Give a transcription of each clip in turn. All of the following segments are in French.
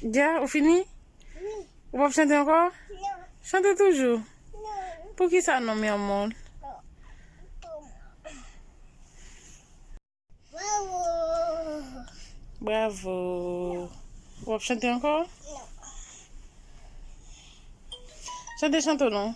Déjà, vous fini? Oui. Vous pouvez chanter encore? Non. Chantez toujours. Non. Pour qui ça non, mi amor? Bravo. Bravo. Vous pouvez chanter encore? Non. Chantez, chantez, non?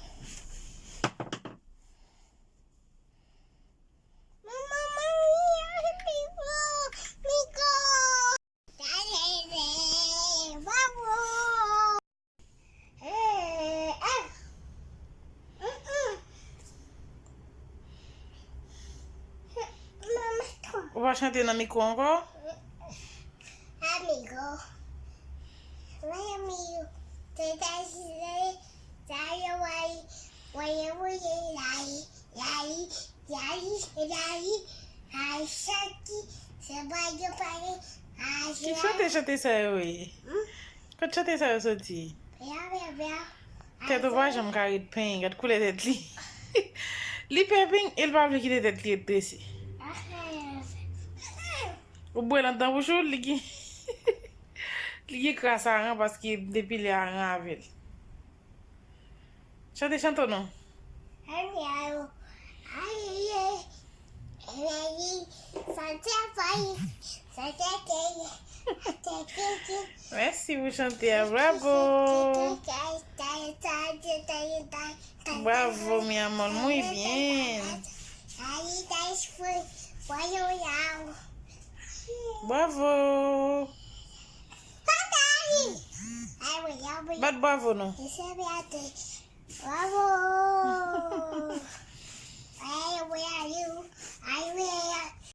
On va chanter dans le micro encore? Amigo. Vai, amigo. Você tá dizendo. Qui chante, chante ça, oui? Quand chante ça, sorti? Tête au j'aime carré de pain, regarde couler tête li. Li pépin, il va appeler qui tête li est ici. Ou boire dans bouche li qui li qui crasse à parce que depuis les arants avec. Chante, chante non? Merci, vous chantez. Bravo. Bravo, mi amor. Muy bien. Bravo. But bravo, non? Bravo. Where are you? I will.